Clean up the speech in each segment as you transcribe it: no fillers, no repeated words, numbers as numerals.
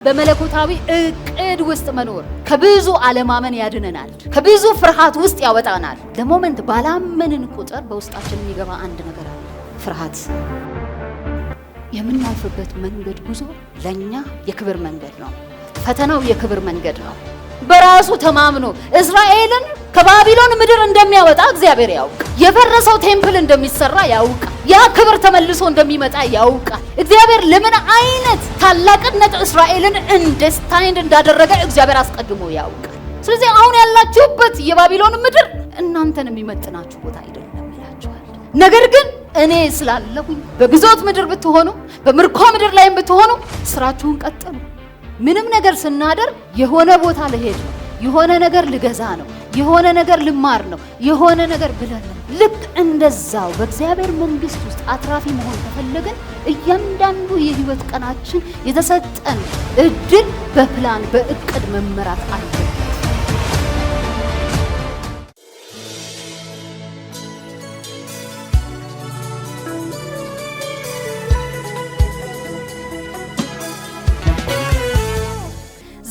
በመለኮታዊ እቅድ ውስጥ መኖር ከብዙ አለማመን ያድነናል፣ ከብዙ ፍርሃት ውስጥ ያወጣናል። ለሞመንት ባላመንን ቁጥር በውስጣችን የሚገባ አንድ ነገር አለ፣ ፍርሃት። የምናልፍበት መንገድ ጉዞ ለኛ የክብር መንገድ ነው። ፈተናው የክብር መንገድ ነው። በራሱ ተማምኖ እስራኤልን ከባቢሎን ምድር እንደሚያወጣ እግዚአብሔር ያውቃል። የፈረሰው ቴምፕል እንደሚሰራ ያውቃል። ያ ክብር ተመልሶ እንደሚመጣ ያውቃል። እግዚአብሔር ለምን አይነት ታላቅነት እስራኤልን ኢንደስታይንድ እንዳደረገ እግዚአብሔር አስቀድሞ ያውቃል። ስለዚህ አሁን ያላችሁበት የባቢሎን ምድር እናንተን የሚመጥናችሁ ቦታ አይደለም ይላችኋል። ነገር ግን እኔ ስላለሁኝ በግዞት ምድር ብትሆኑ፣ በምርኮ ምድር ላይም ብትሆኑ ስራችሁን ቀጥሉ። ምንም ነገር ስናደርግ የሆነ ቦታ ልሄድ ነው፣ የሆነ ነገር ልገዛ ነው፣ የሆነ ነገር ልማር ነው፣ የሆነ ነገር ብለን ነው። ልክ እንደዛው በእግዚአብሔር መንግስት ውስጥ አትራፊ መሆን ከፈለግን እያንዳንዱ የህይወት ቀናችን የተሰጠን እድል በፕላን በእቅድ መመራት አለበት።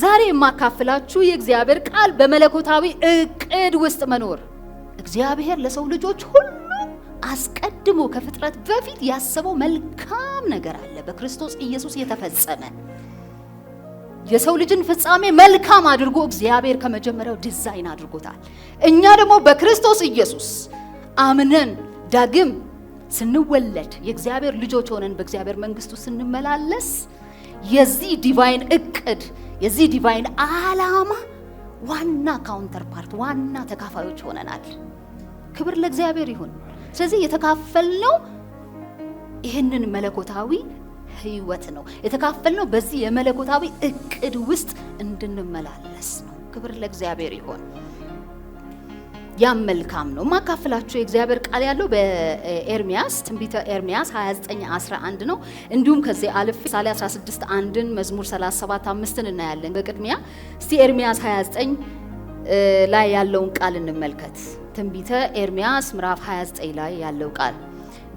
ዛሬ የማካፍላችሁ የእግዚአብሔር ቃል በመለኮታዊ እቅድ ውስጥ መኖር። እግዚአብሔር ለሰው ልጆች ሁሉ አስቀድሞ ከፍጥረት በፊት ያሰበው መልካም ነገር አለ፣ በክርስቶስ ኢየሱስ የተፈጸመ። የሰው ልጅን ፍጻሜ መልካም አድርጎ እግዚአብሔር ከመጀመሪያው ዲዛይን አድርጎታል። እኛ ደግሞ በክርስቶስ ኢየሱስ አምነን ዳግም ስንወለድ የእግዚአብሔር ልጆች ሆነን በእግዚአብሔር መንግስቱ ስንመላለስ የዚህ ዲቫይን እቅድ የዚህ ዲቫይን ዓላማ ዋና ካውንተርፓርት ዋና ተካፋዮች ሆነናል። ክብር ለእግዚአብሔር ይሁን። ስለዚህ የተካፈልነው ይህንን መለኮታዊ ህይወት ነው። የተካፈልነው በዚህ የመለኮታዊ እቅድ ውስጥ እንድንመላለስ ነው። ክብር ለእግዚአብሔር ይሁን። ያም መልካም ነው። ማካፈላችሁ የእግዚአብሔር ቃል ያለው በኤርሚያስ ትንቢተ ኤርሚያስ 29:11 ነው። እንዲሁም ከዚህ አልፍ ምሳሌ 16:1ን መዝሙር 37:5ን እናያለን። በቅድሚያ እስቲ ኤርሚያስ 29 ላይ ያለውን ቃል እንመልከት። ትንቢተ ኤርሚያስ ምዕራፍ 29 ላይ ያለው ቃል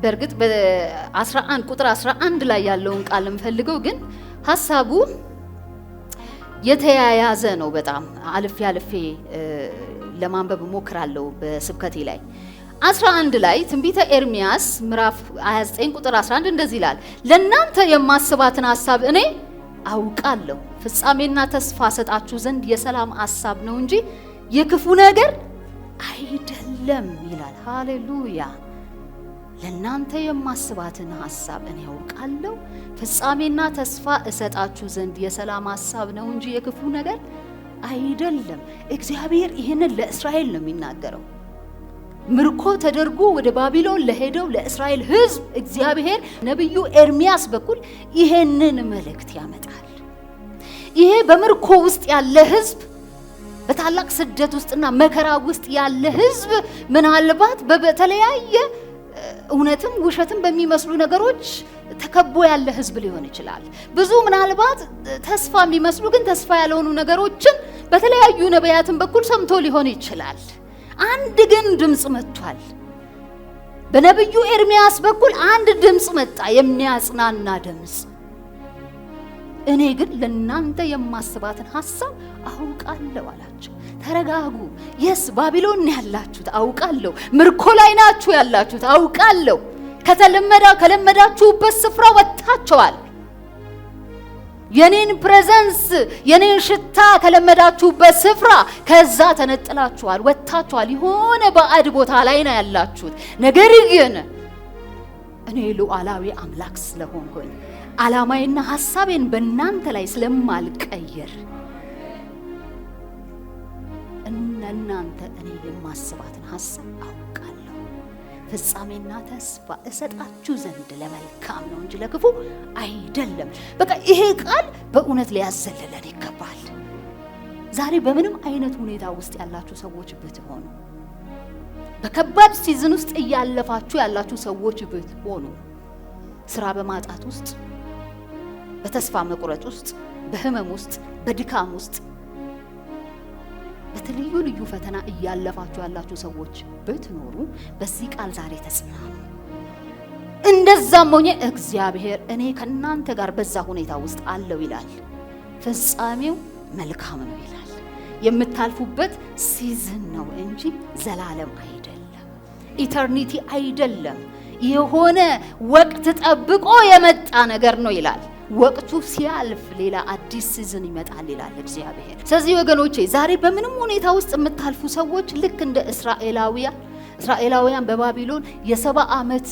በእርግጥ በ11 ቁጥር 11 ላይ ያለውን ቃል እንፈልገው፣ ግን ሐሳቡ የተያያዘ ነው። በጣም አልፌ ለማንበብ ሞክራለሁ በስብከቴ ላይ። 11 ላይ ትንቢተ ኤርሚያስ ምዕራፍ 29 ቁጥር 11 እንደዚህ ይላል፣ ለእናንተ የማስባትን ሐሳብ እኔ አውቃለሁ፣ ፍጻሜና ተስፋ ሰጣችሁ ዘንድ የሰላም ሐሳብ ነው እንጂ የክፉ ነገር አይደለም ይላል። ሃሌሉያ! ለእናንተ የማስባትን ሐሳብ እኔ አውቃለሁ፣ ፍጻሜና ተስፋ እሰጣችሁ ዘንድ የሰላም ሐሳብ ነው እንጂ የክፉ ነገር አይደለም። እግዚአብሔር ይህንን ለእስራኤል ነው የሚናገረው። ምርኮ ተደርጎ ወደ ባቢሎን ለሄደው ለእስራኤል ሕዝብ እግዚአብሔር ነብዩ ኤርሚያስ በኩል ይሄንን መልእክት ያመጣል። ይሄ በምርኮ ውስጥ ያለ ሕዝብ፣ በታላቅ ስደት ውስጥና መከራ ውስጥ ያለ ሕዝብ ምናልባት በተለያየ እውነትም ውሸትም በሚመስሉ ነገሮች ተከቦ ያለ ሕዝብ ሊሆን ይችላል። ብዙ ምናልባት ተስፋ የሚመስሉ ግን ተስፋ ያልሆኑ ነገሮችን በተለያዩ ነቢያትን በኩል ሰምቶ ሊሆን ይችላል። አንድ ግን ድምጽ መጥቷል። በነብዩ ኤርሚያስ በኩል አንድ ድምጽ መጣ፣ የሚያጽናና ድምጽ። እኔ ግን ለእናንተ የማስባትን ሐሳብ አውቃለሁ አላቸው። ተረጋጉ። የስ ባቢሎን ያላችሁት አውቃለሁ፣ ምርኮ ላይ ናችሁ ያላችሁት አውቃለሁ። ከለመዳችሁበት ስፍራ ወጥታችኋል። የኔን ፕሬዘንስ የኔን ሽታ ከለመዳችሁበት ስፍራ ከዛ ተነጥላችኋል፣ ወጥታችኋል። የሆነ ባዕድ ቦታ ላይ ነው ያላችሁት። ነገር ግን እኔ ሉዓላዊ አምላክ ስለሆንኩኝ ዓላማዬና ሐሳቤን በእናንተ ላይ ስለማልቀየር እናንተ እኔ የማስባትን ሐሳብ አውቃለሁ፣ ፍጻሜና ተስፋ እሰጣችሁ ዘንድ ለመልካም ነው እንጂ ለክፉ አይደለም። በቃ ይሄ ቃል በእውነት ሊያዘልለን ይገባል። ዛሬ በምንም አይነት ሁኔታ ውስጥ ያላችሁ ሰዎች ብትሆኑ፣ በከባድ ሲዝን ውስጥ እያለፋችሁ ያላችሁ ሰዎች ብትሆኑ፣ ስራ በማጣት ውስጥ፣ በተስፋ መቁረጥ ውስጥ፣ በህመም ውስጥ፣ በድካም ውስጥ፣ በተለዩ ልዩ ፈተና እያለፋችሁ ያላችሁ ሰዎች ብትኖሩ በዚህ ቃል ዛሬ ተጽናኑ። እንደዛም ሆኜ እግዚአብሔር እኔ ከናንተ ጋር በዛ ሁኔታ ውስጥ አለው ይላል። ፍጻሜው መልካም ነው ይላል። የምታልፉበት ሲዝን ነው እንጂ ዘላለም አይደለም፣ ኢተርኒቲ አይደለም። የሆነ ወቅት ጠብቆ የመጣ ነገር ነው ይላል። ወቅቱ ሲያልፍ ሌላ አዲስ ሲዝን ይመጣል ይላል እግዚአብሔር። ስለዚህ ወገኖቼ ዛሬ በምንም ሁኔታ ውስጥ የምታልፉ ሰዎች ልክ እንደ እስራኤላውያን በባቢሎን የ70 ዓመት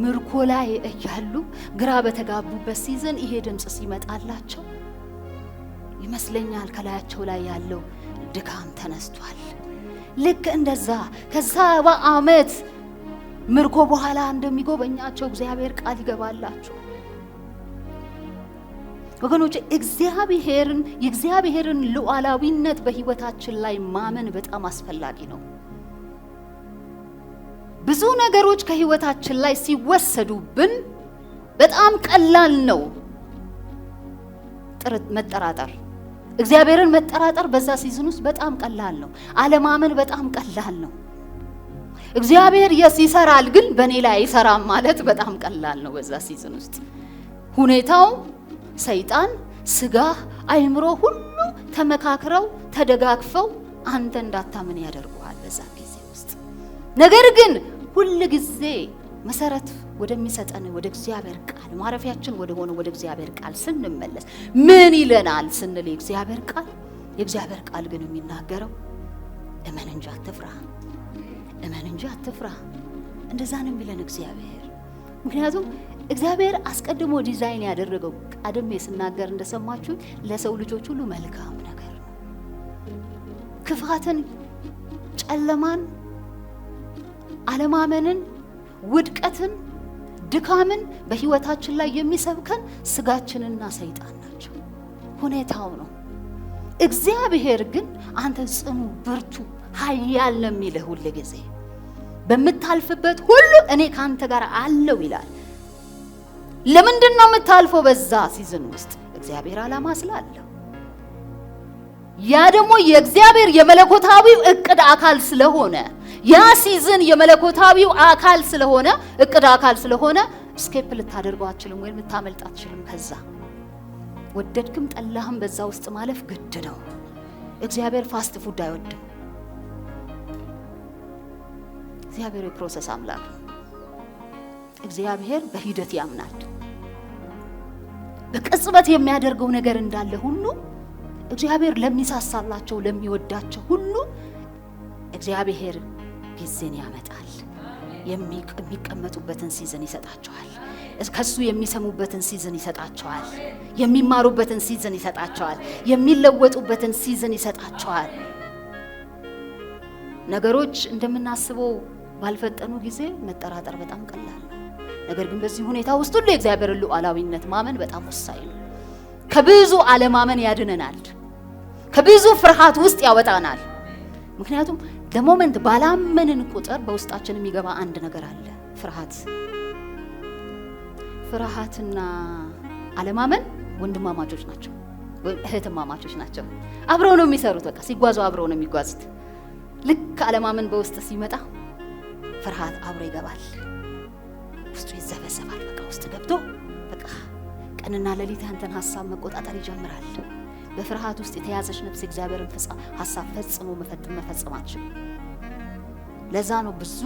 ምርኮ ላይ እያሉ ግራ በተጋቡበት ሲዝን ይሄ ድምጽ ሲመጣላቸው ይመስለኛል ከላያቸው ላይ ያለው ድካም ተነስቷል። ልክ እንደዛ ከ70 ዓመት ምርኮ በኋላ እንደሚጎበኛቸው እግዚአብሔር ቃል ይገባላቸው። ወገኖቼ የእግዚአብሔርን ሉዓላዊነት በህይወታችን ላይ ማመን በጣም አስፈላጊ ነው። ብዙ ነገሮች ከህይወታችን ላይ ሲወሰዱብን በጣም ቀላል ነው መጠራጠር። እግዚአብሔርን መጠራጠር በዛ ሲዝን ውስጥ በጣም ቀላል ነው። አለማመን በጣም ቀላል ነው። እግዚአብሔር ይሰራል ግን በኔ ላይ አይሰራም ማለት በጣም ቀላል ነው። በዛ ሲዝን ውስጥ ሁኔታው ሰይጣን፣ ስጋ፣ አይምሮ ሁሉ ተመካክረው ተደጋግፈው አንተ እንዳታምን ያደርጉሃል በዛ ጊዜ ውስጥ። ነገር ግን ሁሉ ጊዜ መሰረት ወደሚሰጠን ወደ እግዚአብሔር ቃል ማረፊያችን ወደ ሆነ ወደ እግዚአብሔር ቃል ስንመለስ ምን ይለናል ስንል የእግዚአብሔር ቃል ግን የሚናገረው እመን እንጂ አትፍራ፣ እመን እንጂ አትፍራ። እንደዛ ነው የሚለን እግዚአብሔር። ምክንያቱም እግዚአብሔር አስቀድሞ ዲዛይን ያደረገው ቀደም ስናገር እንደሰማችሁ ለሰው ልጆች ሁሉ መልካም ነገር ነው። ክፋትን፣ ጨለማን፣ አለማመንን፣ ውድቀትን፣ ድካምን በህይወታችን ላይ የሚሰብከን ስጋችንና ሰይጣን ናቸው። ሁኔታው ነው። እግዚአብሔር ግን አንተ ጽኑ፣ ብርቱ፣ ኃያል ነው የሚልህ ሁሉ ጊዜ በመታልፍበት ሁሉ እኔ ካንተ ጋር አለው ይላል። ለምንድን ነው የምታልፈው በዛ ሲዝን ውስጥ? እግዚአብሔር ዓላማ ስላለው። ያ ደግሞ የእግዚአብሔር የመለኮታዊው እቅድ አካል ስለሆነ ያ ሲዝን የመለኮታዊው አካል ስለሆነ እቅድ አካል ስለሆነ ስኬፕ ልታደርገው አትችልም ወይም ልታመልጥ አትችልም። ከዛ ወደድክም ጠላህም በዛ ውስጥ ማለፍ ግድ ነው። እግዚአብሔር ፋስት ፉድ አይወድም። እግዚአብሔር የፕሮሰስ አምላክ ነው። እግዚአብሔር በሂደት ያምናል። በቅጽበት የሚያደርገው ነገር እንዳለ ሁሉ እግዚአብሔር ለሚሳሳላቸው ለሚወዳቸው ሁሉ እግዚአብሔር ጊዜን ያመጣል። የሚቀመጡበትን ሲዝን ይሰጣቸዋል። ከሱ የሚሰሙበትን ሲዝን ይሰጣቸዋል። የሚማሩበትን ሲዝን ይሰጣቸዋል። የሚለወጡበትን ሲዝን ይሰጣቸዋል። ነገሮች እንደምናስበው ባልፈጠኑ ጊዜ መጠራጠር በጣም ቀላል ነው። ነገር ግን በዚህ ሁኔታ ውስጥ ሁሉ የእግዚአብሔርን ሉዓላዊነት ማመን በጣም ወሳኝ ነው። ከብዙ አለማመን ያድነናል። ከብዙ ፍርሃት ውስጥ ያወጣናል። ምክንያቱም ለሞመንት ባላመንን ቁጥር በውስጣችን የሚገባ አንድ ነገር አለ፣ ፍርሃትና አለማመን ወንድማማቾች ናቸው ወይም እህትማማቾች ናቸው። አብረው ነው የሚሰሩት። በቃ ሲጓዙ አብረው ነው የሚጓዙት። ልክ አለማመን በውስጥ ሲመጣ ፍርሃት አብሮ ይገባል። ውስጡ ይዘበዘባል። በቃ ውስጥ ገብቶ በቃ ቀንና ሌሊት አንተን ሐሳብ መቆጣጠር ይጀምራል። በፍርሃት ውስጥ የተያዘች ነፍስ እግዚአብሔርን ሐሳብ ፈጽሞ መፈጸም አትችልም። ለዛ ነው ብዙ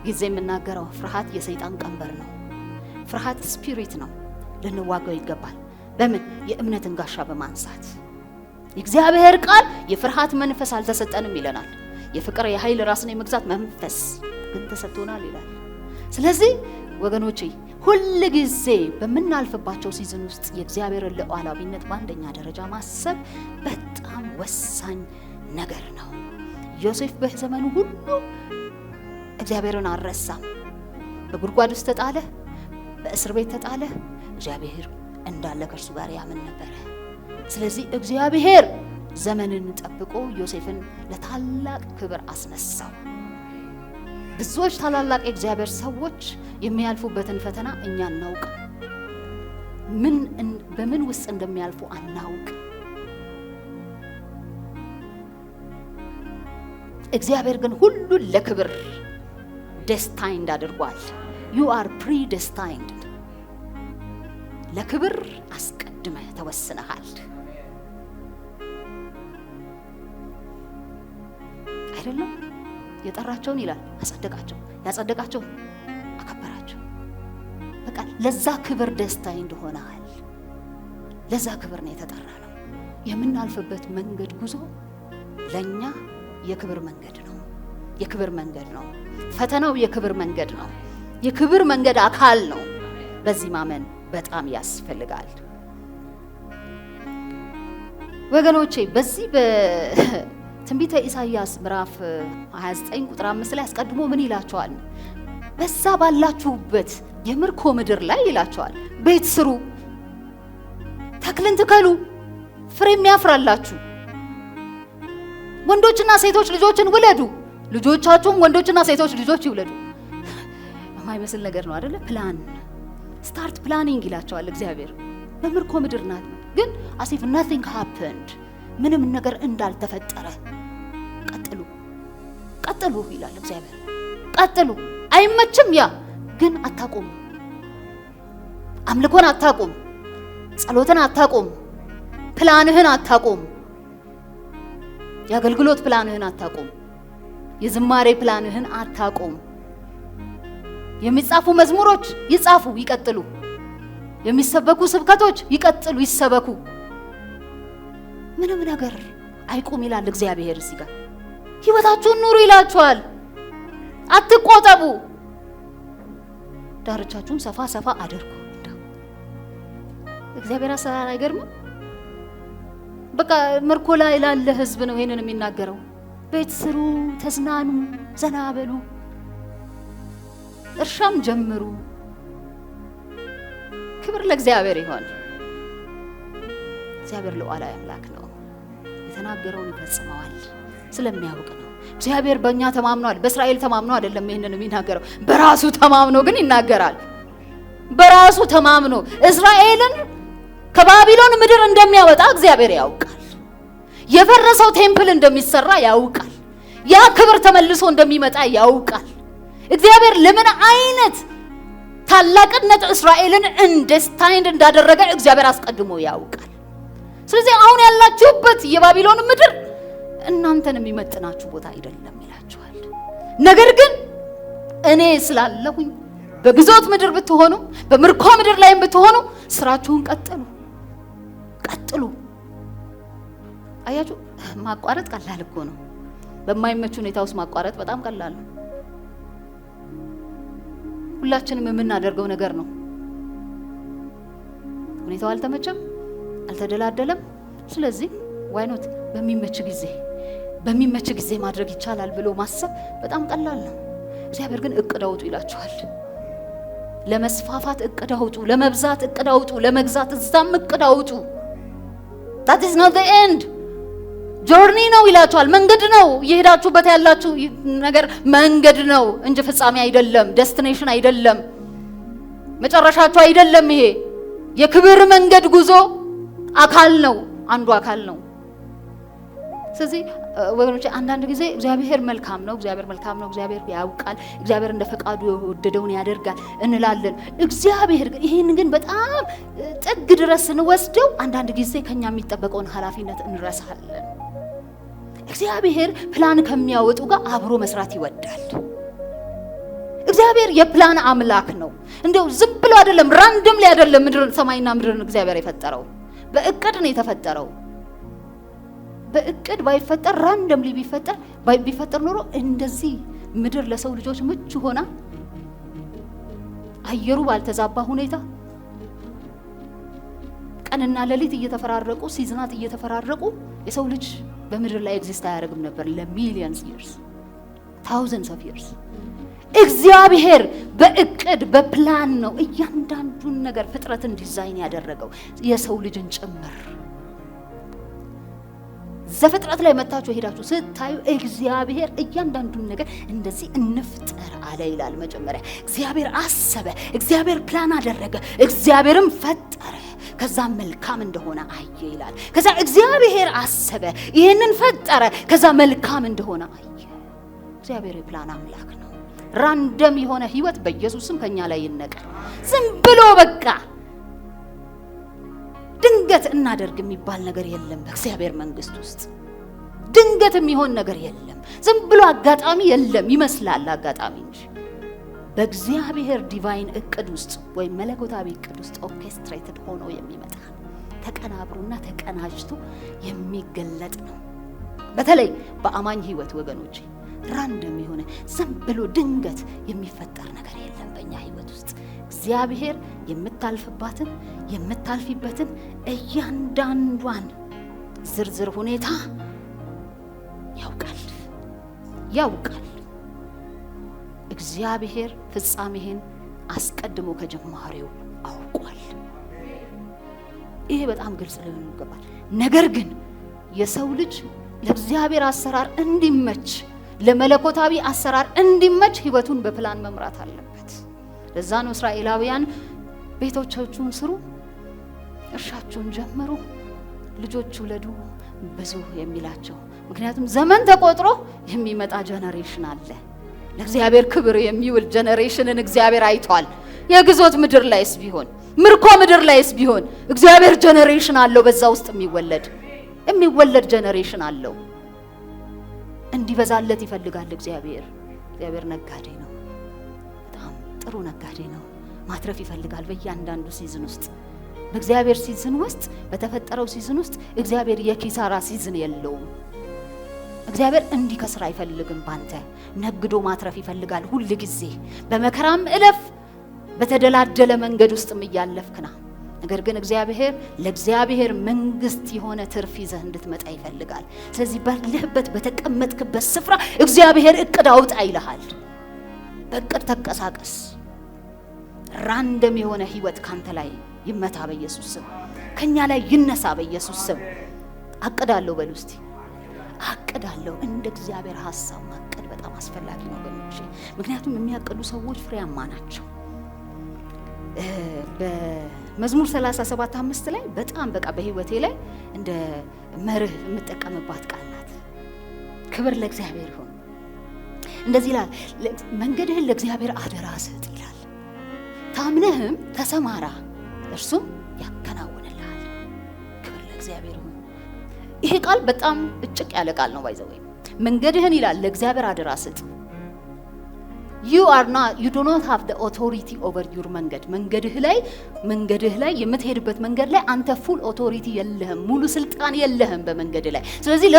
ጊዜ የምናገረው ፍርሃት የሰይጣን ቀንበር ነው። ፍርሃት ስፒሪት ነው፣ ልንዋጋው ይገባል። በምን? የእምነትን ጋሻ በማንሳት። የእግዚአብሔር ቃል የፍርሃት መንፈስ አልተሰጠንም ይለናል። የፍቅር የኃይል ራስን የመግዛት መንፈስ ግን ተሰጥቶናል ይላል። ስለዚህ ወገኖቼ ሁሉ ጊዜ በመናልፈባቸው ሲዝን ውስጥ የእግዚአብሔርን ሉዓላዊነት በአንደኛ ደረጃ ማሰብ በጣም ወሳኝ ነገር ነው። ዮሴፍ በዘመኑ ሁሉ እግዚአብሔርን አልረሳም። በጉድጓድ ውስጥ ተጣለ፣ በእስር ቤት ተጣለ፣ እግዚአብሔር እንዳለ ከእርሱ ጋር ያምን ነበረ። ስለዚህ እግዚአብሔር ዘመንን ጠብቆ ዮሴፍን ለታላቅ ክብር አስነሳው። ብዙዎች ታላላቅ የእግዚአብሔር ሰዎች የሚያልፉበትን ፈተና እኛ እናውቅ፣ በምን ውስጥ እንደሚያልፉ አናውቅ። እግዚአብሔር ግን ሁሉን ለክብር ዴስታይንድ አድርጓል። you are predestined፣ ለክብር አስቀድመህ ተወስነሃል። አይደለም? የጠራቸውን ይላል አጸደቃቸው፣ ያጸደቃቸው አከበራቸው። በቃ ለዛ ክብር ደስታዬ እንደሆነሃል። ለዛ ክብር ነው የተጠራ ነው። የምናልፍበት መንገድ ጉዞ ለኛ የክብር መንገድ ነው። የክብር መንገድ ነው። ፈተናው የክብር መንገድ ነው። የክብር መንገድ አካል ነው። በዚህ ማመን በጣም ያስፈልጋል ወገኖቼ። በዚህ በትንቢተ ኢሳይያስ ምዕራፍ 29 ቁጥር 5 ላይ አስቀድሞ ምን ይላቸዋል? በዛ ባላችሁበት የምርኮ ምድር ላይ ይላቸዋል፣ ቤት ስሩ፣ ተክልን ትከሉ፣ ፍሬም ያፍራላችሁ፣ ወንዶችና ሴቶች ልጆችን ውለዱ፣ ልጆቻችሁም ወንዶችና ሴቶች ልጆች ይውለዱ። የማይመስል ነገር ነው አይደለ? ፕላን ስታርት ፕላኒንግ ይላቸዋል እግዚአብሔር። በምርኮ ምድር ናት፣ ግን as if nothing happened፣ ምንም ነገር እንዳልተፈጠረ ቀጥሉ ቀጥሉ ይላል እግዚአብሔር። ቀጥሉ። አይመችም ያ፣ ግን አታቁም። አምልኮን አታቁም፣ ጸሎትን አታቁም፣ ፕላንህን አታቁም፣ የአገልግሎት ፕላንህን አታቁም፣ የዝማሬ ፕላንህን አታቁም። የሚጻፉ መዝሙሮች ይጻፉ ይቀጥሉ፣ የሚሰበኩ ስብከቶች ይቀጥሉ ይሰበኩ። ምንም ነገር አይቁም ይላል እግዚአብሔር። እዚህ ጋር ህይወታችሁን ኑሩ ይላችኋል። አትቆጠቡ፣ ዳርቻችሁን ሰፋ ሰፋ አድርጉ። እግዚአብሔር አሰራር አይገርምም? በቃ ምርኮ ላይ ላለ ህዝብ ነው ይሄንን የሚናገረው። ቤት ስሩ፣ ተዝናኑ፣ ዘና በሉ፣ እርሻም ጀምሩ። ክብር ለእግዚአብሔር ይሁን። እግዚአብሔር ሉዓላዊ አምላክ ነው። የተናገረውን ይፈጽመዋል ስለሚያውቅ ነው። እግዚአብሔር በእኛ ተማምኗል። በእስራኤል ተማምኖ አይደለም ይሄንን የሚናገረው፣ በራሱ ተማምኖ ግን ይናገራል። በራሱ ተማምኖ እስራኤልን ከባቢሎን ምድር እንደሚያወጣ እግዚአብሔር ያውቃል። የፈረሰው ቴምፕል እንደሚሰራ ያውቃል። ያ ክብር ተመልሶ እንደሚመጣ ያውቃል። እግዚአብሔር ለምን አይነት ታላቅነት እስራኤልን እንደስታይንድ እንዳደረገ እግዚአብሔር አስቀድሞ ያውቃል። ስለዚህ አሁን ያላችሁበት የባቢሎን ምድር እናንተን የሚመጥናችሁ ቦታ አይደለም ይላችኋል። ነገር ግን እኔ ስላለሁኝ በግዞት ምድር ብትሆኑ፣ በምርኮ ምድር ላይም ብትሆኑ ስራችሁን ቀጥሉ ቀጥሉ። አያችሁ፣ ማቋረጥ ቀላል እኮ ነው። በማይመች ሁኔታ ውስጥ ማቋረጥ በጣም ቀላል ነው። ሁላችንም የምናደርገው ነገር ነው። ሁኔታው አልተመቸም፣ አልተደላደለም። ስለዚህ ዋይኖት በሚመች ጊዜ ማድረግ ይቻላል ብሎ ማሰብ በጣም ቀላል ነው። እግዚአብሔር ግን እቅድ አውጡ ይላችኋል። ለመስፋፋት እቅድ አውጡ፣ ለመብዛት እቅድ አውጡ፣ ለመግዛት እዛም እቅድ አውጡ። that is not the end ጆርኒ ነው ይላችኋል። መንገድ ነው እየሄዳችሁበት ያላችሁ ነገር መንገድ ነው እንጂ ፍጻሜ አይደለም፣ ዴስቲኔሽን አይደለም፣ መጨረሻችሁ አይደለም። ይሄ የክብር መንገድ ጉዞ አካል ነው፣ አንዱ አካል ነው። ስለዚህ ወገኖቼ አንዳንድ ጊዜ እግዚአብሔር መልካም ነው፣ እግዚአብሔር ያውቃል፣ እግዚአብሔር እንደ ፈቃዱ የወደደውን ያደርጋል እንላለን። እግዚአብሔር ግን ይሄን ግን በጣም ጥግ ድረስ እንወስደው አንዳንድ ጊዜ ከኛ የሚጠበቀውን ኃላፊነት እንረሳለን። እግዚአብሔር ፕላን ከሚያወጡ ጋር አብሮ መስራት ይወዳል። እግዚአብሔር የፕላን አምላክ ነው። እንደው ዝም ብሎ አይደለም፣ ራንደም ላይ አይደለም ምድርን ሰማይና ምድርን እግዚአብሔር የፈጠረው። በእቅድ ነው የተፈጠረው። በእቅድ ባይፈጠር ራንደም ላይ ቢፈጠር ኖሮ እንደዚህ ምድር ለሰው ልጆች ምቹ ሆና አየሩ ባልተዛባ ሁኔታ ቀንና ሌሊት እየተፈራረቁ ሲዝናት እየተፈራረቁ የሰው ልጅ በምድር ላይ ኤግዚስት አያደርግም ነበር ለሚሊየንስ ይርስ ታውዘንድስ ኦፍ ይርስ። እግዚአብሔር በእቅድ በፕላን ነው እያንዳንዱን ነገር ፍጥረትን ዲዛይን ያደረገው የሰው ልጅን ጭምር። ዘፍጥረት ላይ መታችሁ ሄዳችሁ ስታዩ እግዚአብሔር እያንዳንዱን ነገር እንደዚህ እንፍጠር አለ ይላል። መጀመሪያ እግዚአብሔር አሰበ፣ እግዚአብሔር ፕላን አደረገ፣ እግዚአብሔርም ፈጠረ፣ ከዛ መልካም እንደሆነ አየ ይላል። ከዛ እግዚአብሔር አሰበ፣ ይሄንን ፈጠረ፣ ከዛ መልካም እንደሆነ አየ። እግዚአብሔር የፕላን አምላክ ነው። ራንደም የሆነ ህይወት በኢየሱስም ከኛ ላይ ይነቀል። ዝም ብሎ በቃ ድንገት እናደርግ የሚባል ነገር የለም በእግዚአብሔር መንግስት ውስጥ። ድንገት የሚሆን ነገር የለም። ዝም ብሎ አጋጣሚ የለም ይመስላል አጋጣሚ እንጂ በእግዚአብሔር ዲቫይን እቅድ ውስጥ ወይ መለኮታዊ እቅድ ውስጥ ኦርኬስትሬትድ ሆኖ የሚመጣ ተቀናብሮና ተቀናጅቶ የሚገለጥ ነው። በተለይ በአማኝ ህይወት ወገኖች ራንደም የሆነ ዝም ብሎ ድንገት የሚፈጠር ነገር የለም በእኛ ህይወት ውስጥ። እግዚአብሔር የምታልፍባትን የምታልፊበትን እያንዳንዷን ዝርዝር ሁኔታ ያውቃል። እግዚአብሔር ፍጻሜህን አስቀድሞ ከጀማሪው አውቋል። ይሄ በጣም ግልጽ ሊሆን ይገባል። ነገር ግን የሰው ልጅ ለእግዚአብሔር አሰራር እንዲመች ለመለኮታዊ አሰራር እንዲመች ህይወቱን በፕላን መምራት አለበት። ለዛ ነው እስራኤላውያን ቤቶቻችሁን ስሩ፣ እርሻችሁን ጀምሩ፣ ልጆች ውለዱ ብዙ የሚላቸው። ምክንያቱም ዘመን ተቆጥሮ የሚመጣ ጀነሬሽን አለ። ለእግዚአብሔር ክብር የሚውል ጀነሬሽንን እግዚአብሔር አይቷል። የግዞት ምድር ላይስ ቢሆን ምርኮ ምድር ላይስ ቢሆን እግዚአብሔር ጀነሬሽን አለው። በዛ ውስጥ የሚወለድ ጀነሬሽን አለው። እንዲበዛለት ይፈልጋል እግዚአብሔር። እግዚአብሔር ነጋዴ ነው፣ በጣም ጥሩ ነጋዴ ነው። ማትረፍ ይፈልጋል በእያንዳንዱ ሲዝን ውስጥ። በእግዚአብሔር ሲዝን ውስጥ በተፈጠረው ሲዝን ውስጥ እግዚአብሔር የኪሳራ ሲዝን የለውም። እግዚአብሔር እንዲከስር አይፈልግም። ባንተ ነግዶ ማትረፍ ይፈልጋል ሁሉ ጊዜ። በመከራም እለፍ፣ በተደላደለ መንገድ ውስጥም እያለፍክና ነገር ግን እግዚአብሔር ለእግዚአብሔር መንግስት የሆነ ትርፍ ይዘህ እንድትመጣ ይፈልጋል። ስለዚህ ባለህበት በተቀመጥክበት ስፍራ እግዚአብሔር እቅድ አውጣ ይልሃል። በእቅድ ተንቀሳቀስ። ራንደም የሆነ ህይወት ካንተ ላይ ይመታ በኢየሱስ ስም። ከኛ ላይ ይነሳ በኢየሱስ ስም። አቅዳለሁ በሉ እስቲ። አቅዳለሁ። እንደ እግዚአብሔር ሐሳብ ማቀድ በጣም አስፈላጊ ነው ወገኖቼ። ምክንያቱም የሚያቅዱ ሰዎች ፍሬያማ ናቸው። በመዝሙር 37:5 ላይ በጣም በቃ በህይወቴ ላይ እንደ መርህ የምጠቀምባት ቃል ናት። ክብር ለእግዚአብሔር ይሁን። እንደዚህ ይላል፣ መንገድህን ለእግዚአብሔር አደራ ስጥ ይላል። ታምነህም ተሰማራ እርሱም ያከናውንልሃል። ክብር ለእግዚአብሔር ይሁን። ይሄ ቃል በጣም እጭቅ ያለ ቃል ነው። ባይዘው መንገድህን ይላል ለእግዚአብሔር አደራ ስጥ። you do not have the authority over your መንገድህ ላይ የምትሄድበት መንገድ ላይ አንተ ፉል ኦቶሪቲ የለህም፣ ሙሉ ስልጣን የለህም በመንገድህ ላይ። ስለዚህ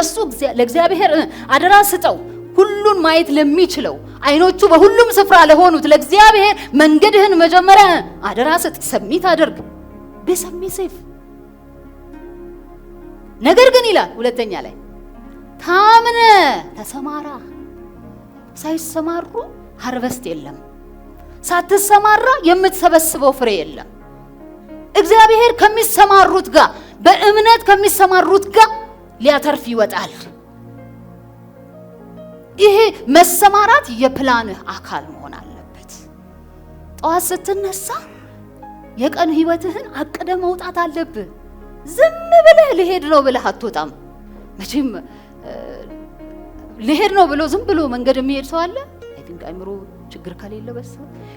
ለእግዚአብሔር አደራ ስጠው። ሁሉን ማየት ለሚችለው አይኖቹ በሁሉም ስፍራ ለሆኑት ለእግዚአብሔር መንገድህን መጀመሪያ አደራ ስጥ። ሰሚት አድርግ። በሰሚሴፍ ነገር ግን ይላል ሁለተኛ ላይ ታምነ ተሰማራ። ሳይሰማሩ ሃርቨስት የለም። ሳትሰማራ የምትሰበስበው ፍሬ የለም። እግዚአብሔር ከሚሰማሩት ጋር በእምነት ከሚሰማሩት ጋር ሊያተርፍ ይወጣል። ይሄ መሰማራት የፕላንህ አካል መሆን አለበት። ጠዋት ስትነሳ የቀን ህይወትህን አቅደ መውጣት አለብህ። ዝም ብለህ ልሄድ ነው ብለህ አትወጣም። መቼም ልሄድ ነው ብሎ ዝም ብሎ መንገድ የሚሄድ ሰው አለ? አይምሮ ችግር ከሌለ በስ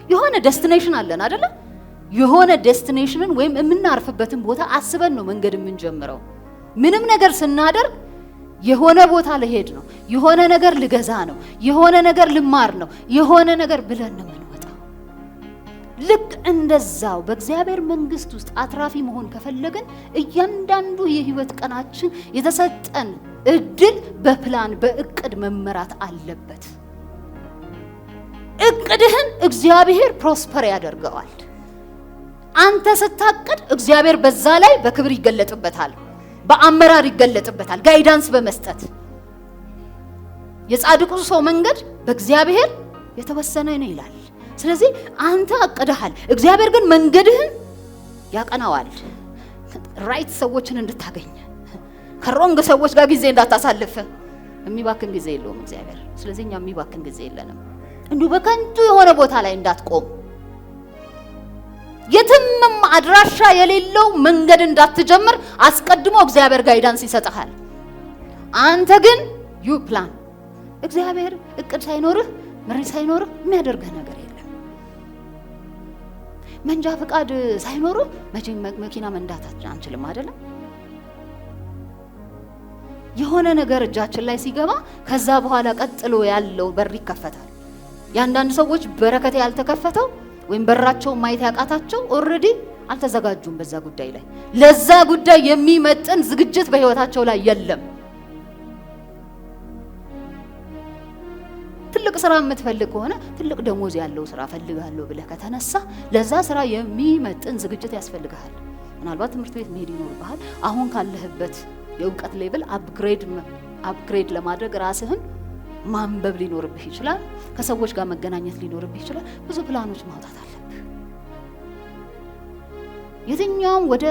የሆነ ዴስቲኔሽን አለን አይደለ? የሆነ ዴስቲኔሽንን ወይም የምናርፍበትን ቦታ አስበን ነው መንገድ የምንጀምረው። ምንም ነገር ስናደርግ የሆነ ቦታ ልሄድ ነው፣ የሆነ ነገር ልገዛ ነው፣ የሆነ ነገር ልማር ነው፣ የሆነ ነገር ብለን ነው የምንወጣው። ልክ እንደዛው በእግዚአብሔር መንግስት ውስጥ አትራፊ መሆን ከፈለግን እያንዳንዱ የህይወት ቀናችን የተሰጠን እድል በፕላን በእቅድ መመራት አለበት። እቅድህን እግዚአብሔር ፕሮስፐር ያደርገዋል። አንተ ስታቅድ እግዚአብሔር በዛ ላይ በክብር ይገለጥበታል፣ በአመራር ይገለጥበታል፣ ጋይዳንስ በመስጠት። የጻድቁ ሰው መንገድ በእግዚአብሔር የተወሰነ ነው ይላል። ስለዚህ አንተ አቅደሃል፣ እግዚአብሔር ግን መንገድህን ያቀናዋል። ራይት ሰዎችን እንድታገኝ፣ ከሮንግ ሰዎች ጋር ጊዜ እንዳታሳልፍ። የሚባክን ጊዜ የለውም እግዚአብሔር። ስለዚህ እኛ የሚባክን ጊዜ የለንም። እንዲሁ በከንቱ የሆነ ቦታ ላይ እንዳትቆም፣ የትምም አድራሻ የሌለው መንገድ እንዳትጀምር አስቀድሞ እግዚአብሔር ጋይዳንስ ይሰጣል። አንተ ግን ዩ ፕላን። እግዚአብሔር እቅድ ሳይኖርህ መሪ ሳይኖርህ የሚያደርገህ ነገር የለም። መንጃ ፈቃድ ሳይኖርህ መቼም መኪና መንዳት አንችልም አይደለም? የሆነ ነገር እጃችን ላይ ሲገባ ከዛ በኋላ ቀጥሎ ያለው በር ይከፈታል። ያንዳንድ ሰዎች በረከት ያልተከፈተው ወይም በራቸው ማየት ያቃታቸው ኦሬዲ አልተዘጋጁም በዛ ጉዳይ ላይ። ለዛ ጉዳይ የሚመጥን ዝግጅት በህይወታቸው ላይ የለም። ትልቅ ስራ የምትፈልግ ከሆነ ትልቅ ደሞዝ ያለው ስራ ፈልጋለሁ ብለህ ከተነሳ ለዛ ስራ የሚመጥን ዝግጅት ያስፈልጋል። ምናልባት ትምህርት ቤት መሄድ ይኖርብሃል። አሁን ካለህበት የእውቀት ሌቭል አፕግሬድ ለማድረግ ራስህን ማንበብ ሊኖርብህ ይችላል። ከሰዎች ጋር መገናኘት ሊኖርብህ ይችላል። ብዙ ፕላኖች ማውጣት አለብህ። የትኛውም ወደ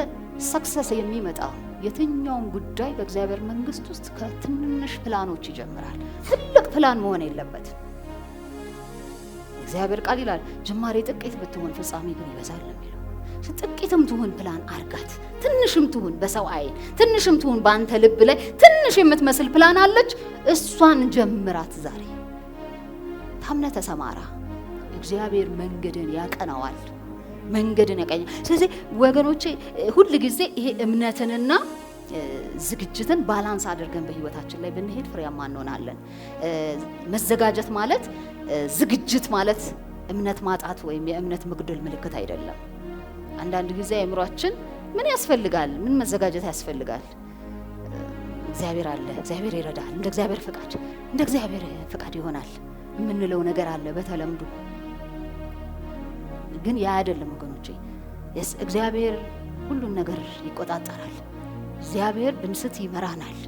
ሰክሰስ የሚመጣው የትኛውም ጉዳይ በእግዚአብሔር መንግስት ውስጥ ከትንሽ ፕላኖች ይጀምራል። ትልቅ ፕላን መሆን የለበትም። እግዚአብሔር ቃል ይላል ጅማሬ ጥቂት ብትሆን ፍጻሜ ግን ይበዛል የሚለው። ጥቂትም ትሁን ፕላን አርጋት። ትንሽም ትሁን በሰው አይን፣ ትንሽም ትሁን በአንተ ልብ ላይ ትንሽ የምትመስል ፕላን አለች። እሷን ጀምራት ዛሬ። ታምነህ ተሰማራ። እግዚአብሔር መንገድን ያቀናዋል። መንገድን ያቀኛል። ስለዚህ ወገኖቼ ሁሉ ጊዜ ይሄ እምነትንና ዝግጅትን ባላንስ አድርገን በህይወታችን ላይ ብንሄድ ፍሬያማ እንሆናለን። መዘጋጀት ማለት ዝግጅት ማለት እምነት ማጣት ወይም የእምነት መጉደል ምልክት አይደለም። አንዳንድ ጊዜ አእምሯችን ምን ያስፈልጋል? ምን መዘጋጀት ያስፈልጋል? እግዚአብሔር አለ፣ እግዚአብሔር ይረዳል፣ እንደ እግዚአብሔር ፍቃድ ይሆናል የምንለው ነገር አለ በተለምዶ። ግን ያ አይደለም ወገኖቼ። እግዚአብሔር ሁሉን ነገር ይቆጣጠራል። እግዚአብሔር ብንስት ይመራናል።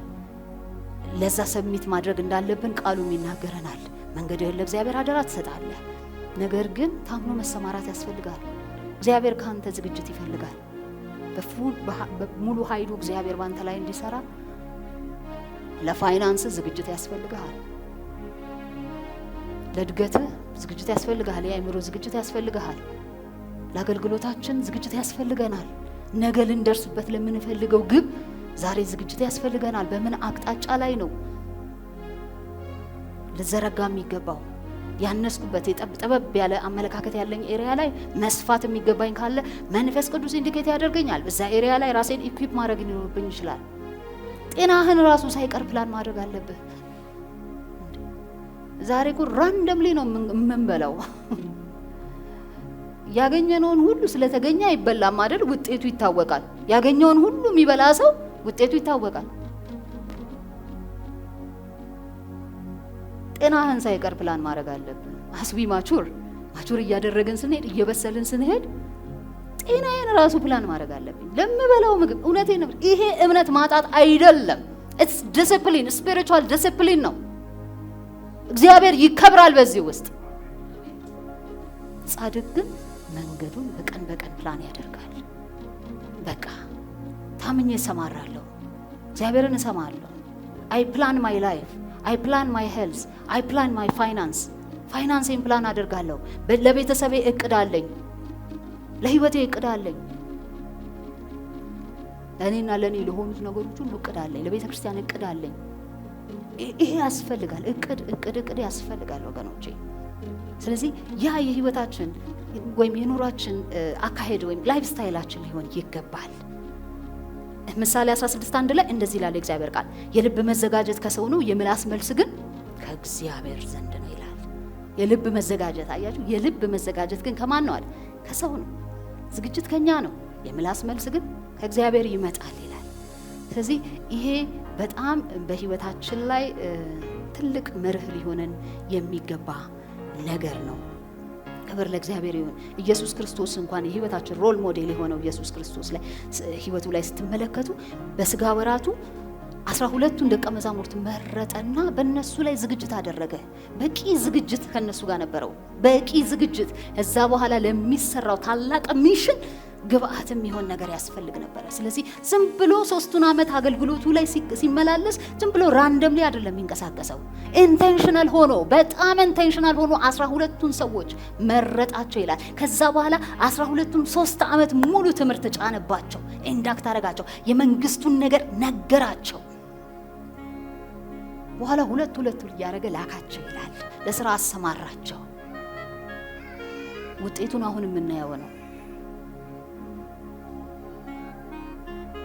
ለዛ ሰሚት ማድረግ እንዳለብን ቃሉም ይናገረናል። መንገድህን ለእግዚአብሔር አደራ ትሰጣለህ። ነገር ግን ታምኖ መሰማራት ያስፈልጋል። እግዚአብሔር ካንተ ዝግጅት ይፈልጋል። በሙሉ ኃይሉ እግዚአብሔር ባንተ ላይ እንዲሰራ ለፋይናንስ ዝግጅት ያስፈልጋል። ለእድገትህ ዝግጅት ያስፈልጋል። የአእምሮ ዝግጅት ያስፈልጋል። ለአገልግሎታችን ዝግጅት ያስፈልገናል። ነገ ልንደርስበት ለምንፈልገው ግብ ዛሬ ዝግጅት ያስፈልገናል። በምን አቅጣጫ ላይ ነው ልዘረጋ የሚገባው? ያነስኩበት ጠበብ ያለ አመለካከት ያለኝ ኤሪያ ላይ መስፋት የሚገባኝ ካለ መንፈስ ቅዱስ ኢንዲኬት ያደርገኛል። በዛ ኤሪያ ላይ ራሴን ኢኩዊፕ ማድረግ ሊኖርብኝ ይችላል። ጤናህን ራሱ ሳይቀር ፕላን ማድረግ አለብህ። ዛሬ እኮ ራንደምሊ ነው የምንበላው። ያገኘነውን ሁሉ ስለተገኘ አይበላም አይደል? ውጤቱ ይታወቃል። ያገኘውን ሁሉ የሚበላ ሰው ውጤቱ ይታወቃል። ጤናህን ሳይቀር ፕላን ማድረግ አለብን። አስቢ ማቹር እያደረግን ስንሄድ እየበሰልን ስንሄድ ጤናዬን ራሱ ፕላን ማድረግ አለብኝ። ለምበላው ምግብ እውነቴን ነው። ይሄ እምነት ማጣት አይደለም። ኢትስ ዲሲፕሊን፣ ስፒሪቹዋል ዲሲፕሊን ነው። እግዚአብሔር ይከብራል በዚህ ውስጥ። ጻድቅ ግን መንገዱን በቀን ፕላን ያደርጋል። በቃ ታምኜ እሰማራለሁ፣ እግዚአብሔርን እሰማለሁ። አይ ፕላን ማይ ላይፍ፣ አይ ፕላን ማይ ሄልዝ፣ አይ ፕላን ማይ ፋይናንሴን ፕላን አደርጋለሁ። ለቤተሰቤ እቅድ አለኝ፣ ለህይወቴ እቅድ አለኝ። ለእኔና ለእኔ ለሆኑት ነገሮች ሁሉ እቅድ አለኝ። ለቤተ ክርስቲያን እቅድ አለኝ። ይሄ ያስፈልጋል። እቅድ ያስፈልጋል ወገኖቼ። ስለዚህ ያ የህይወታችን ወይም የኑራችን አካሄድ ወይም ላይፍ ስታይላችን ሊሆን ይገባል። ምሳሌ 16:1 ላይ እንደዚህ ይላል እግዚአብሔር ቃል፣ የልብ መዘጋጀት ከሰው ነው፣ የምላስ መልስ ግን ከእግዚአብሔር ዘንድ ነው ይላል። የልብ መዘጋጀት አያችሁ፣ የልብ መዘጋጀት ግን ከማን ነው አለ? ከሰው ነው። ዝግጅት ከኛ ነው። የምላስ መልስ ግን ከእግዚአብሔር ይመጣል ይላል። ስለዚህ ይሄ በጣም በህይወታችን ላይ ትልቅ መርህ ሊሆነን የሚገባ ነገር ነው። ክብር ለእግዚአብሔር ይሁን። ኢየሱስ ክርስቶስ እንኳን የህይወታችን ሮል ሞዴል የሆነው ኢየሱስ ክርስቶስ ላይ ህይወቱ ላይ ስትመለከቱ በስጋ ወራቱ 12ቱን ደቀ መዛሙርት መረጠና በእነሱ ላይ ዝግጅት አደረገ። በቂ ዝግጅት ከነሱ ጋር ነበረው። በቂ ዝግጅት። እዛ በኋላ ለሚሰራው ታላቅ ሚሽን ግብአት የሚሆን ነገር ያስፈልግ ነበር። ስለዚህ ዝም ብሎ 3 ዓመት አገልግሎቱ ላይ ሲመላለስ ዝም ብሎ ራንደምሊ አይደለም የሚንቀሳቀሰው። ኢንቴንሽናል ሆኖ በጣም ኢንቴንሽናል ሆኖ 12ቱን ሰዎች መረጣቸው ይላል። ከዛ በኋላ 12ቱን 3 ዓመት ሙሉ ትምህርት ጫነባቸው፣ ኢንዳክት አደረጋቸው፣ የመንግስቱን ነገር ነገራቸው። በኋላ ሁለት እያደረገ ላካቸው ይላል። ለስራ አሰማራቸው። ውጤቱን አሁን የምናየው ነው።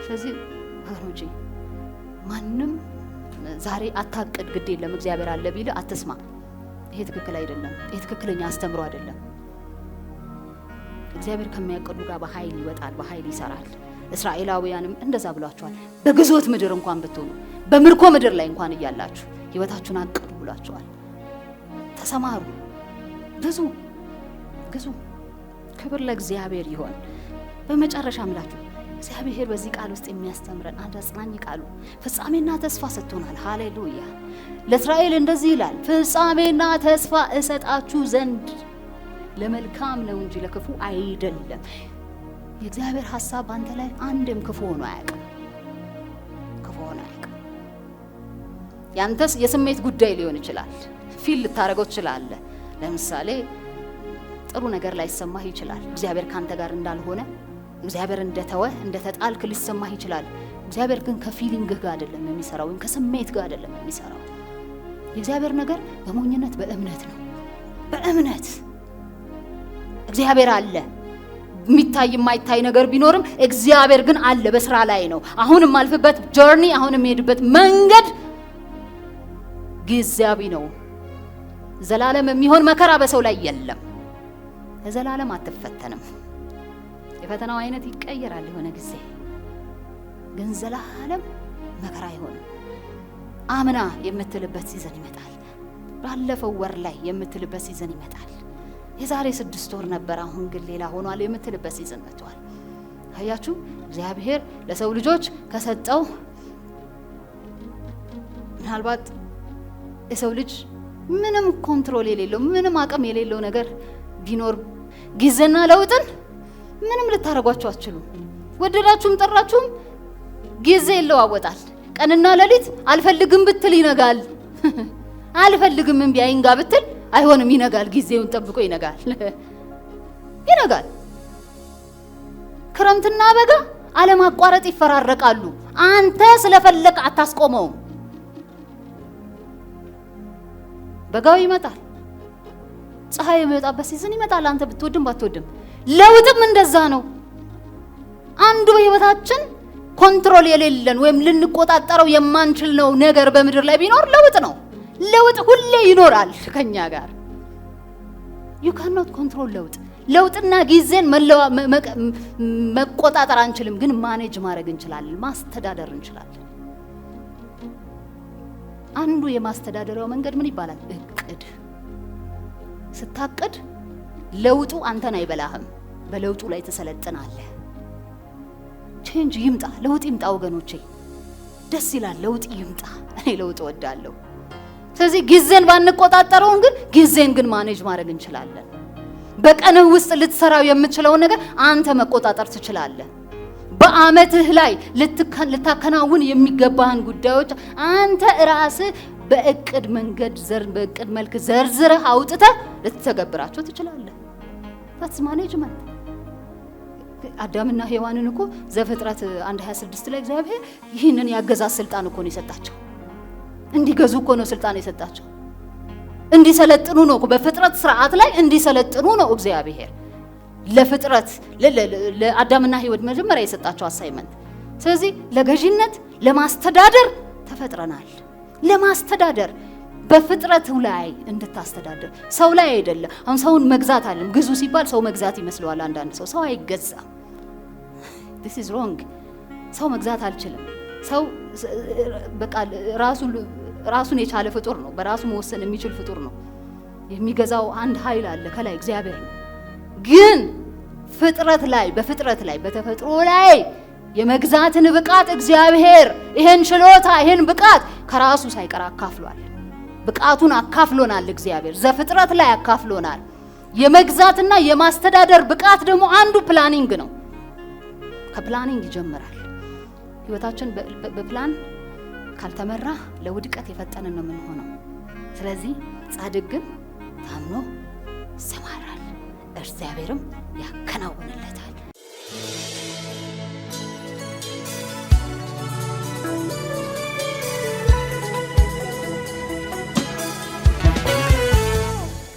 ስለዚህ ወገኖቼ ማንም ዛሬ አታቅድ ግድ የለም እግዚአብሔር አለ ቢል አትስማ። ይሄ ትክክል አይደለም። ይሄ ትክክለኛ አስተምሮ አይደለም። እግዚአብሔር ከሚያቀዱ ጋር በኃይል ይወጣል፣ በኃይል ይሰራል። እስራኤላውያንም እንደዛ ብሏቸዋል። በግዞት ምድር እንኳን ብትሆኑ በምርኮ ምድር ላይ እንኳን እያላችሁ ህይወታችሁን አቅዱ ብሏቸዋል። ተሰማሩ፣ ግዙ። ክብር ለእግዚአብሔር ይሁን። በመጨረሻ አምላችሁ እግዚአብሔር በዚህ ቃል ውስጥ የሚያስተምረን አንድ አጽናኝ ቃሉ ፍጻሜና ተስፋ ሰጥቶናል። ሃሌሉያ። ለእስራኤል እንደዚህ ይላል፣ ፍጻሜና ተስፋ እሰጣችሁ ዘንድ ለመልካም ነው እንጂ ለክፉ አይደለም። የእግዚአብሔር ሐሳብ ባንተ ላይ አንድም ክፉ ሆኖ አያውቅም። ያንተስ የስሜት ጉዳይ ሊሆን ይችላል። ፊል ልታረገው ትችላለህ። ለምሳሌ ጥሩ ነገር ላይ ሰማህ ይችላል። እግዚአብሔር ካንተ ጋር እንዳልሆነ፣ እግዚአብሔር እንደተወ እንደተጣልክ ሊሰማህ ይችላል። እግዚአብሔር ግን ከፊሊንግህ ጋር አይደለም የሚሰራው፣ ወይም ከስሜት ጋር አይደለም የሚሰራው። የእግዚአብሔር ነገር በሞኝነት በእምነት ነው። በእምነት እግዚአብሔር አለ። የሚታይ የማይታይ ነገር ቢኖርም እግዚአብሔር ግን አለ፣ በስራ ላይ ነው። አሁንም አልፍበት ጆርኒ፣ አሁንም የሄድበት መንገድ ጊዜያዊ ነው። ዘላለም የሚሆን መከራ በሰው ላይ የለም። ለዘላለም አትፈተንም። የፈተናው አይነት ይቀየራል የሆነ ጊዜ፣ ግን ዘላለም መከራ አይሆንም። አምና የምትልበት ሲዘን ይመጣል። ባለፈው ወር ላይ የምትልበት ሲዘን ይመጣል። የዛሬ 6 ወር ነበር አሁን ግን ሌላ ሆኗል የምትልበት ሲዘን መጥቷል። አያችሁ፣ እግዚአብሔር ለሰው ልጆች ከሰጠው ምናልባት የሰው ልጅ ምንም ኮንትሮል የሌለው ምንም አቅም የሌለው ነገር ቢኖር ጊዜና ለውጥን ምንም ልታረጓቸው አትችሉም። ወደዳችሁም ጠራችሁም ጊዜ ይለዋወጣል። ቀንና ሌሊት አልፈልግም ብትል ይነጋል። አልፈልግም እምቢ አይንጋ ብትል አይሆንም፣ ይነጋል። ጊዜውን ጠብቆ ይነጋል። ክረምትና በጋ አለማቋረጥ ይፈራረቃሉ። አንተ ስለፈለክ አታስቆመውም። በጋው ይመጣል፣ ፀሐይ የሚወጣበት ሲዝን ይመጣል። አንተ ብትወድም ባትወድም። ለውጥም እንደዛ ነው። አንዱ በህይወታችን ኮንትሮል የሌለን ወይም ልንቆጣጠረው የማንችል ነው ነገር በምድር ላይ ቢኖር ለውጥ ነው። ለውጥ ሁሌ ይኖራል ከኛ ጋር። you cannot control ለውጥና ጊዜን መቆጣጠር አንችልም፣ ግን ማኔጅ ማድረግ እንችላለን፣ ማስተዳደር እንችላለን። አንዱ የማስተዳደሪያው መንገድ ምን ይባላል? እቅድ። ስታቅድ ለውጡ አንተን አይበላህም፣ በለውጡ ላይ ተሰለጥናለህ። ቼንጅ ይምጣ፣ ለውጥ ይምጣ ወገኖቼ፣ ደስ ይላል። ለውጥ ይምጣ። እኔ ለውጥ እወዳለሁ። ስለዚህ ጊዜን ባንቆጣጠረውን ግን ጊዜን ግን ማኔጅ ማድረግ እንችላለን። በቀንህ ውስጥ ልትሰራው የምትችለው ነገር አንተ መቆጣጠር ትችላለህ። በአመትህ ላይ ልታከናውን የሚገባህን ጉዳዮች አንተ ራስህ በእቅድ መንገድ በእቅድ መልክ ዘርዝረህ አውጥተህ ልትተገብራቸው ትችላለህ። that's management። አዳምና ሔዋንን እኮ ዘፍጥረት 1:26 ላይ እግዚአብሔር ይህንን ያገዛዝ ስልጣን እኮ ነው የሰጣቸው። እንዲገዙ እኮ ነው ስልጣን የሰጣቸው። እንዲሰለጥኑ ነው። በፍጥረት ስርዓት ላይ እንዲሰለጥኑ ነው እግዚአብሔር ለፍጥረት ለአዳምና ሔዋን መጀመሪያ የሰጣቸው አሳይመንት። ስለዚህ ለገዢነት ለማስተዳደር ተፈጥረናል። ለማስተዳደር በፍጥረቱ ላይ እንድታስተዳደር፣ ሰው ላይ አይደለም። አሁን ሰውን መግዛት አይደለም። ግዙ ሲባል ሰው መግዛት ይመስለዋል አንዳንድ ሰው። ሰው አይገዛም። this is wrong። ሰው መግዛት አልችልም። ሰው በቃ ራሱን የቻለ ፍጡር ነው። በራሱ መወሰን የሚችል ፍጡር ነው። የሚገዛው አንድ ኃይል አለ ከላይ፣ እግዚአብሔር ነው። ግን በፍጥረት ላይ በተፈጥሮ ላይ የመግዛትን ብቃት እግዚአብሔር ይሄን ችሎታ ይሄን ብቃት ከራሱ ሳይቀር አካፍሏል። ብቃቱን አካፍሎናል እግዚአብሔር። ዘፍጥረት ላይ አካፍሎናል። የመግዛትና የማስተዳደር ብቃት ደግሞ አንዱ ፕላኒንግ ነው። ከፕላኒንግ ይጀምራል። ህይወታችን በፕላን ካልተመራ ለውድቀት የፈጠነን ነው የምንሆነው። ስለዚህ ጻድቅ ግን ታምኖ ይሰማራል፣ እግዚአብሔርም ያከናውንለታል።